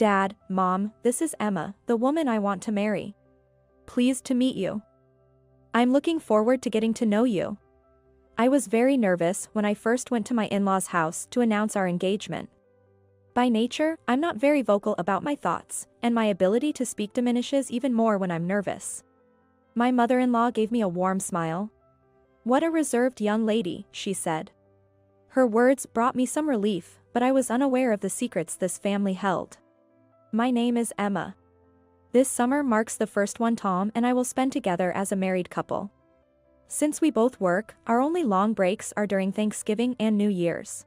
Dad, Mom, this is Emma, the woman I want to marry. Pleased to meet you. I'm looking forward to getting to know you. I was very nervous when I first went to my in-laws' house to announce our engagement. By nature, I'm not very vocal about my thoughts, and my ability to speak diminishes even more when I'm nervous. My mother-in-law gave me a warm smile. "What a reserved young lady," she said. Her words brought me some relief, but I was unaware of the secrets this family held. My name is Emma. This summer marks the first one Tom and I will spend together as a married couple. Since we both work, our only long breaks are during Thanksgiving and New Year's.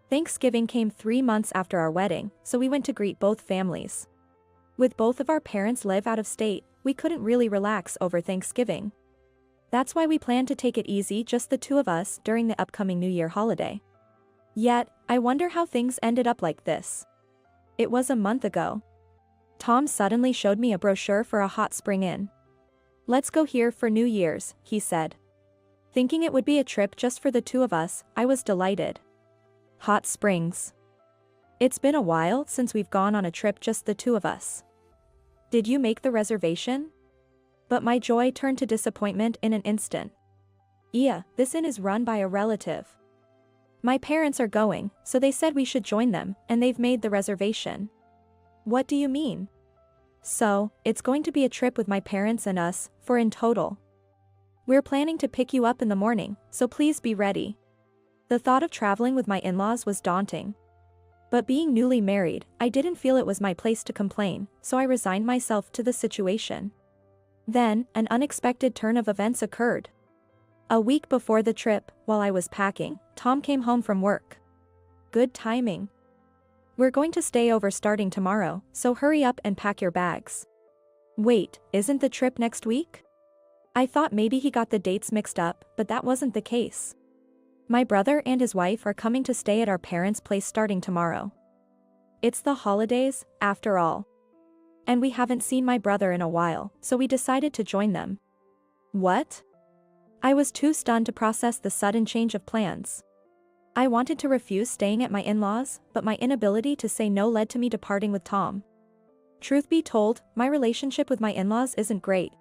Thanksgiving came 3 months after our wedding, so we went to greet both families. With both of our parents live out of state, we couldn't really relax over Thanksgiving. That's why we planned to take it easy, just the two of us, during the upcoming New Year holiday. Yet, I wonder how things ended up like this. It was a month ago. Tom suddenly showed me a brochure for a hot spring inn. "Let's go here for New Year's," he said. Thinking it would be a trip just for the two of us, I was delighted. Hot Springs. It's been a while since we've gone on a trip just the two of us. Did you make the reservation? But my joy turned to disappointment in an instant. Yeah, this inn is run by a relative. My parents are going, so they said we should join them, and they've made the reservation. What do you mean? So, it's going to be a trip with my parents and us, 4 in total. We're planning to pick you up in the morning, so please be ready. The thought of traveling with my in-laws was daunting. But being newly married, I didn't feel it was my place to complain, so I resigned myself to the situation. Then, an unexpected turn of events occurred. A week before the trip, while I was packing, Tom came home from work. Good timing. "We're going to stay over starting tomorrow, so hurry up and pack your bags." Wait, isn't the trip next week? I thought maybe he got the dates mixed up, but that wasn't the case. My brother and his wife are coming to stay at our parents' place starting tomorrow. It's the holidays, after all. And we haven't seen my brother in a while, so we decided to join them. What? I was too stunned to process the sudden change of plans. I wanted to refuse staying at my in-laws, but my inability to say no led to me departing with Tom. Truth be told, my relationship with my in-laws isn't great.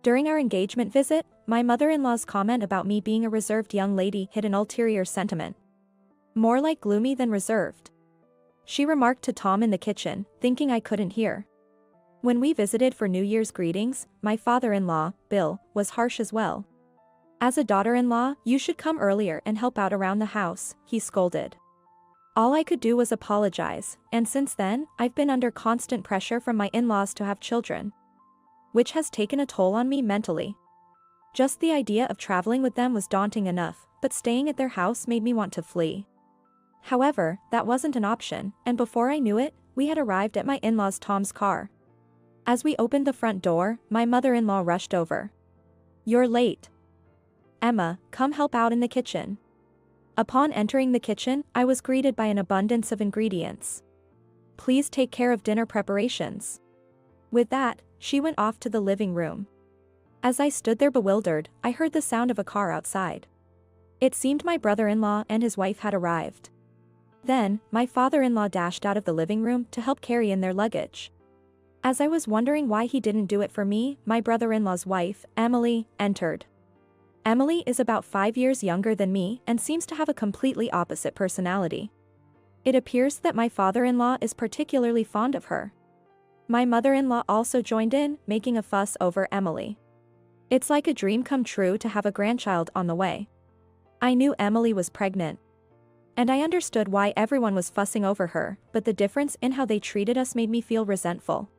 During our engagement visit, my mother-in-law's comment about me being a reserved young lady hid an ulterior sentiment. More like gloomy than reserved. She remarked to Tom in the kitchen, thinking I couldn't hear. When we visited for New Year's greetings, my father-in-law, Bill, was harsh as well. "As a daughter-in-law, you should come earlier and help out around the house," he scolded. All I could do was apologize, and since then, I've been under constant pressure from my in-laws to have children. Which has taken a toll on me mentally. Just the idea of traveling with them was daunting enough, but staying at their house made me want to flee. However, that wasn't an option, and before I knew it, we had arrived at my in-laws' Tom's car. As we opened the front door, my mother-in-law rushed over. "You're late. Emma, come help out in the kitchen." Upon entering the kitchen, I was greeted by an abundance of ingredients. "Please take care of dinner preparations." With that, she went off to the living room. As I stood there bewildered, I heard the sound of a car outside. It seemed my brother-in-law and his wife had arrived. Then, my father-in-law dashed out of the living room to help carry in their luggage. As I was wondering why he didn't do it for me, my brother-in-law's wife, Emily, entered. Emily is about 5 years younger than me and seems to have a completely opposite personality. It appears that my father-in-law is particularly fond of her. My mother-in-law also joined in, making a fuss over Emily. It's like a dream come true to have a grandchild on the way. I knew Emily was pregnant. And I understood why everyone was fussing over her, but the difference in how they treated us made me feel resentful.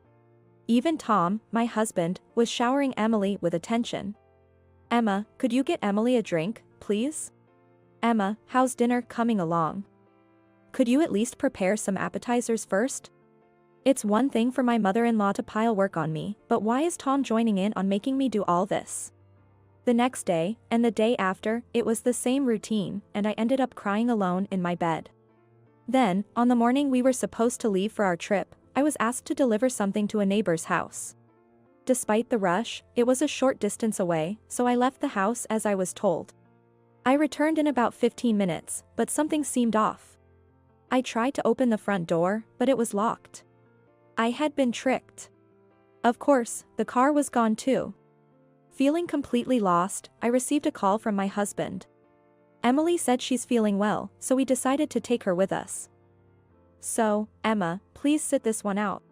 Even Tom, my husband, was showering Emily with attention. "Emma, could you get Emily a drink, please? Emma, how's dinner coming along? Could you at least prepare some appetizers first?" It's one thing for my mother-in-law to pile work on me, but why is Tom joining in on making me do all this? The next day, and the day after, it was the same routine, and I ended up crying alone in my bed. Then, on the morning we were supposed to leave for our trip, I was asked to deliver something to a neighbor's house. Despite the rush, it was a short distance away, so I left the house as I was told. I returned in about 15 minutes, but something seemed off. I tried to open the front door, but it was locked. I had been tricked. Of course, the car was gone too. Feeling completely lost, I received a call from my husband. Emily said she's feeling well, so we decided to take her with us. So, Emma, please sit this one out.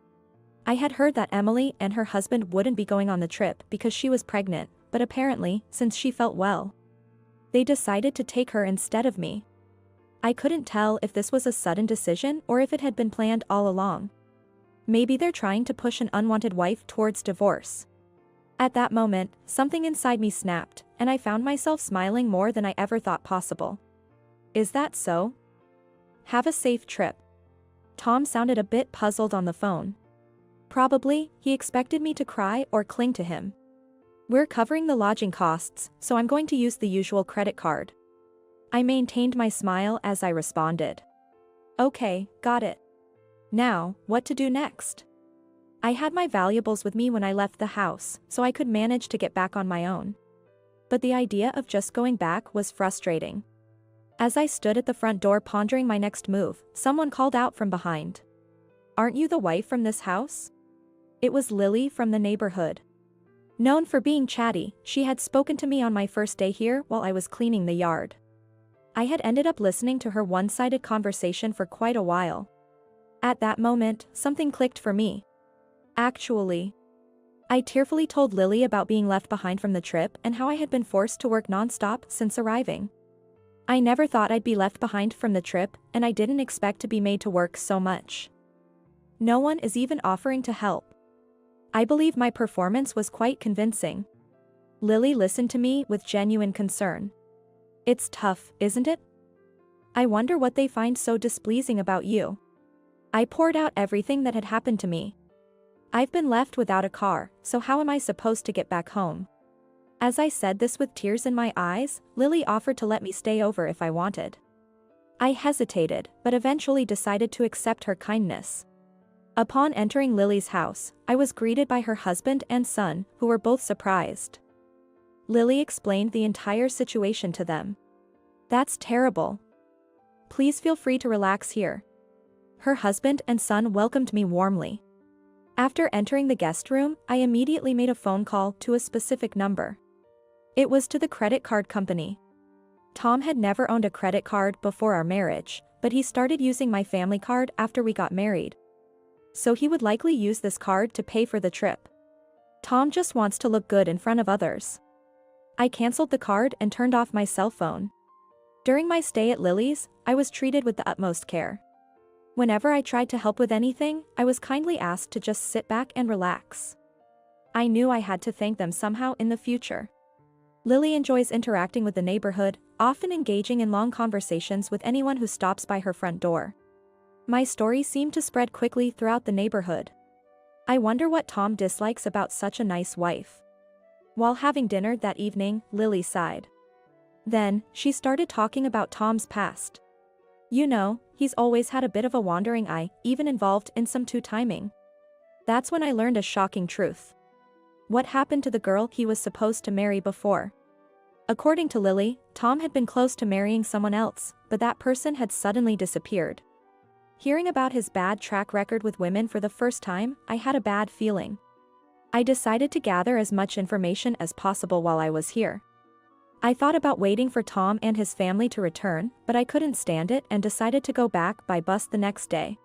I had heard that Emily and her husband wouldn't be going on the trip because she was pregnant, but apparently, since she felt well, they decided to take her instead of me. I couldn't tell if this was a sudden decision or if it had been planned all along. Maybe they're trying to push an unwanted wife towards divorce. At that moment, something inside me snapped, and I found myself smiling more than I ever thought possible. Is that so? Have a safe trip. Tom sounded a bit puzzled on the phone. Probably, he expected me to cry or cling to him. We're covering the lodging costs, so I'm going to use the usual credit card. I maintained my smile as I responded. Okay, got it. Now, what to do next? I had my valuables with me when I left the house, so I could manage to get back on my own. But the idea of just going back was frustrating. As I stood at the front door pondering my next move, someone called out from behind. Aren't you the wife from this house? It was Lily from the neighborhood. Known for being chatty, she had spoken to me on my first day here while I was cleaning the yard. I had ended up listening to her one-sided conversation for quite a while. At that moment, something clicked for me. Actually, I tearfully told Lily about being left behind from the trip and how I had been forced to work non-stop since arriving. I never thought I'd be left behind from the trip, and I didn't expect to be made to work so much. No one is even offering to help. I believe my performance was quite convincing. Lily listened to me with genuine concern. It's tough, isn't it? I wonder what they find so displeasing about you. I poured out everything that had happened to me. I've been left without a car, so how am I supposed to get back home? As I said this with tears in my eyes, Lily offered to let me stay over if I wanted. I hesitated, but eventually decided to accept her kindness. Upon entering Lily's house, I was greeted by her husband and son, who were both surprised. Lily explained the entire situation to them. That's terrible. Please feel free to relax here. Her husband and son welcomed me warmly. After entering the guest room, I immediately made a phone call to a specific number. It was to the credit card company. Tom had never owned a credit card before our marriage, but he started using my family card after we got married. So he would likely use this card to pay for the trip. Tom just wants to look good in front of others. I canceled the card and turned off my cell phone. During my stay at Lily's, I was treated with the utmost care. Whenever I tried to help with anything, I was kindly asked to just sit back and relax. I knew I had to thank them somehow in the future. Lily enjoys interacting with the neighborhood, often engaging in long conversations with anyone who stops by her front door. My story seemed to spread quickly throughout the neighborhood. I wonder what Tom dislikes about such a nice wife. While having dinner that evening, Lily sighed. Then, she started talking about Tom's past. You know, he's always had a bit of a wandering eye, even involved in some two-timing. That's when I learned a shocking truth. What happened to the girl he was supposed to marry before? According to Lily, Tom had been close to marrying someone else, but that person had suddenly disappeared. Hearing about his bad track record with women for the first time, I had a bad feeling. I decided to gather as much information as possible while I was here. I thought about waiting for Tom and his family to return, but I couldn't stand it and decided to go back by bus the next day.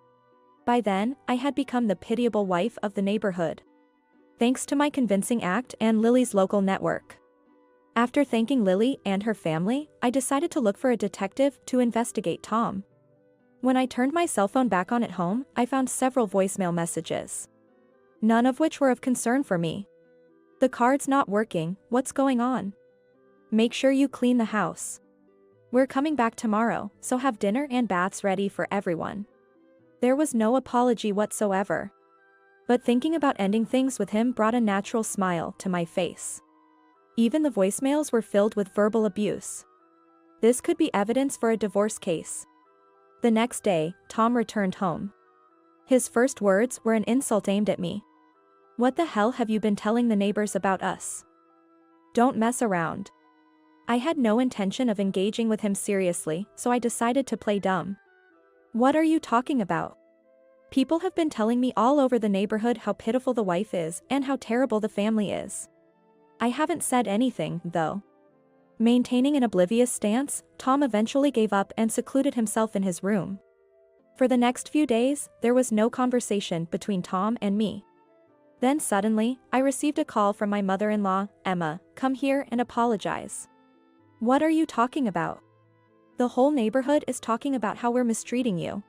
By then, I had become the pitiable wife of the neighborhood. Thanks to my convincing act and Lily's local network. After thanking Lily and her family, I decided to look for a detective to investigate Tom. When I turned my cell phone back on at home, I found several voicemail messages. None of which were of concern for me. The card's not working, what's going on? Make sure you clean the house. We're coming back tomorrow, so have dinner and baths ready for everyone. There was no apology whatsoever. But thinking about ending things with him brought a natural smile to my face. Even the voicemails were filled with verbal abuse. This could be evidence for a divorce case. The next day, Tom returned home. His first words were an insult aimed at me. What the hell have you been telling the neighbors about us? Don't mess around. I had no intention of engaging with him seriously, so I decided to play dumb. What are you talking about? People have been telling me all over the neighborhood how pitiful the wife is and how terrible the family is. I haven't said anything, though. Maintaining an oblivious stance, Tom eventually gave up and secluded himself in his room. For the next few days, there was no conversation between Tom and me. Then suddenly, I received a call from my mother-in-law, Emma. "Come here and apologize." "What are you talking about?" "The whole neighborhood is talking about how we're mistreating you."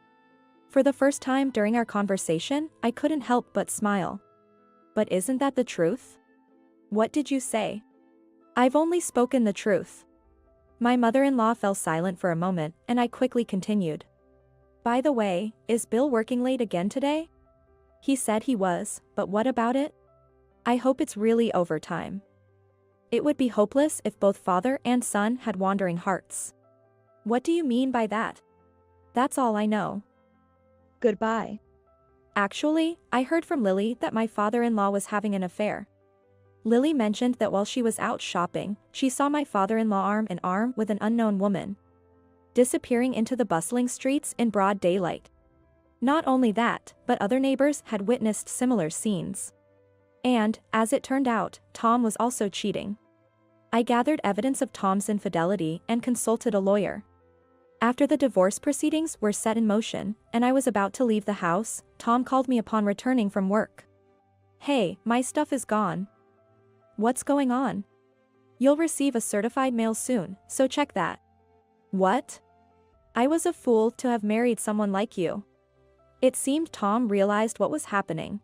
For the first time during our conversation, I couldn't help but smile. "But isn't that the truth?" "What did you say?" "I've only spoken the truth." My mother-in-law fell silent for a moment, and I quickly continued. "By the way, is Bill working late again today?" "He said he was, but what about it?" "I hope it's really overtime." It would be hopeless if both father and son had wandering hearts. "What do you mean by that?" "That's all I know. Goodbye." Actually, I heard from Lily that my father-in-law was having an affair. Lily mentioned that while she was out shopping, she saw my father-in-law arm in arm with an unknown woman, disappearing into the bustling streets in broad daylight. Not only that, but other neighbors had witnessed similar scenes. And, as it turned out, Tom was also cheating. I gathered evidence of Tom's infidelity and consulted a lawyer. After the divorce proceedings were set in motion, and I was about to leave the house, Tom called me upon returning from work. "Hey, my stuff is gone." "What's going on?" "You'll receive a certified mail soon, so check that." "What?" "I was a fool to have married someone like you." It seemed Tom realized what was happening.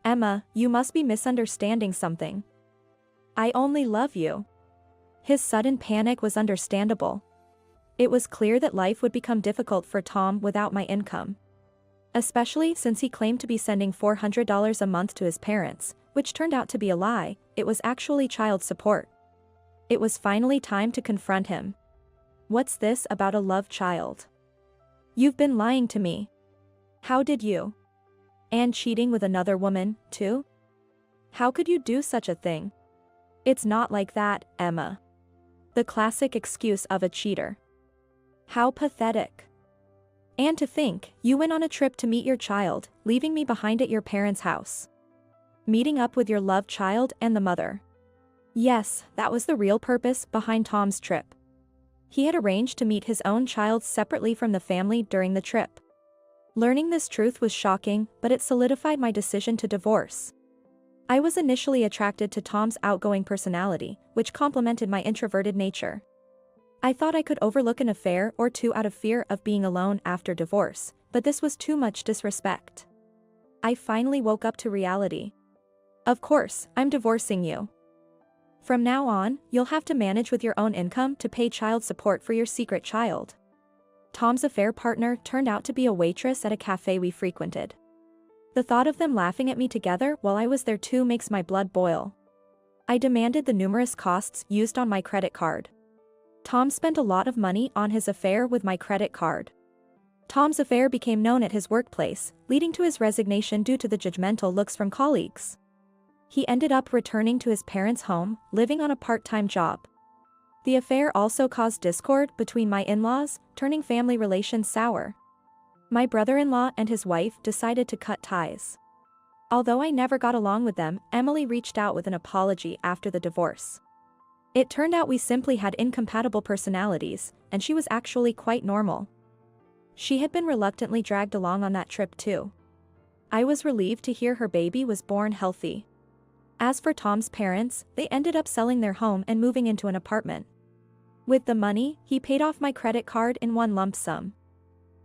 "Emma, you must be misunderstanding something. I only love you." His sudden panic was understandable. It was clear that life would become difficult for Tom without my income. Especially since he claimed to be sending $400 a month to his parents, which turned out to be a lie. It was actually child support. It was finally time to confront him. "What's this about a love child? You've been lying to me. How did you? And cheating with another woman, too? How could you do such a thing?" "It's not like that, Emma." The classic excuse of a cheater. How pathetic. "And to think, you went on a trip to meet your child, leaving me behind at your parents' house. Meeting up with your love child and the mother." Yes, that was the real purpose behind Tom's trip. He had arranged to meet his own child separately from the family during the trip. Learning this truth was shocking, but it solidified my decision to divorce. I was initially attracted to Tom's outgoing personality, which complemented my introverted nature. I thought I could overlook an affair or two out of fear of being alone after divorce, but this was too much disrespect. I finally woke up to reality. "Of course, I'm divorcing you. From now on, you'll have to manage with your own income to pay child support for your secret child." Tom's affair partner turned out to be a waitress at a cafe we frequented. The thought of them laughing at me together while I was there too makes my blood boil. I demanded the numerous costs used on my credit card. Tom spent a lot of money on his affair with my credit card. Tom's affair became known at his workplace, leading to his resignation due to the judgmental looks from colleagues. He ended up returning to his parents' home, living on a part-time job. The affair also caused discord between my in-laws, turning family relations sour. My brother-in-law and his wife decided to cut ties. Although I never got along with them, Emily reached out with an apology after the divorce. It turned out we simply had incompatible personalities, and she was actually quite normal. She had been reluctantly dragged along on that trip too. I was relieved to hear her baby was born healthy. As for Tom's parents, they ended up selling their home and moving into an apartment. With the money, he paid off my credit card in one lump sum.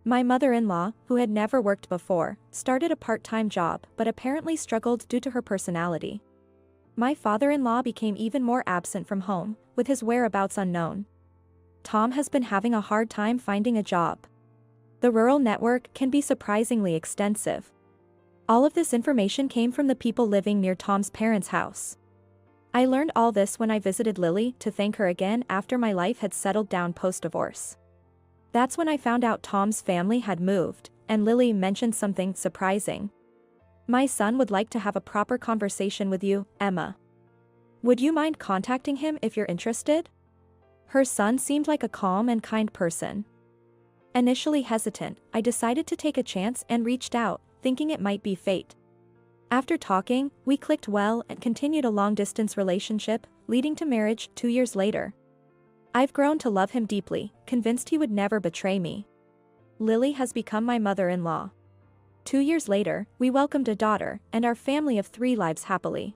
My mother-in-law, who had never worked before, started a part-time job but apparently struggled due to her personality. My father-in-law became even more absent from home, with his whereabouts unknown. Tom has been having a hard time finding a job. The rural network can be surprisingly extensive. All of this information came from the people living near Tom's parents' house. I learned all this when I visited Lily to thank her again after my life had settled down post-divorce. That's when I found out Tom's family had moved, and Lily mentioned something surprising. "My son would like to have a proper conversation with you, Emma. Would you mind contacting him if you're interested?" Her son seemed like a calm and kind person. Initially hesitant, I decided to take a chance and reached out, thinking it might be fate. After talking, we clicked well and continued a long-distance relationship, leading to marriage 2 years later. I've grown to love him deeply, convinced he would never betray me. Lily has become my mother-in-law. 2 years later, we welcomed a daughter, and our family of 3 lives happily.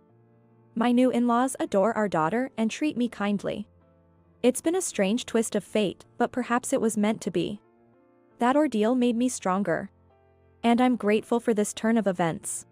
My new in-laws adore our daughter and treat me kindly. It's been a strange twist of fate, but perhaps it was meant to be. That ordeal made me stronger. And I'm grateful for this turn of events.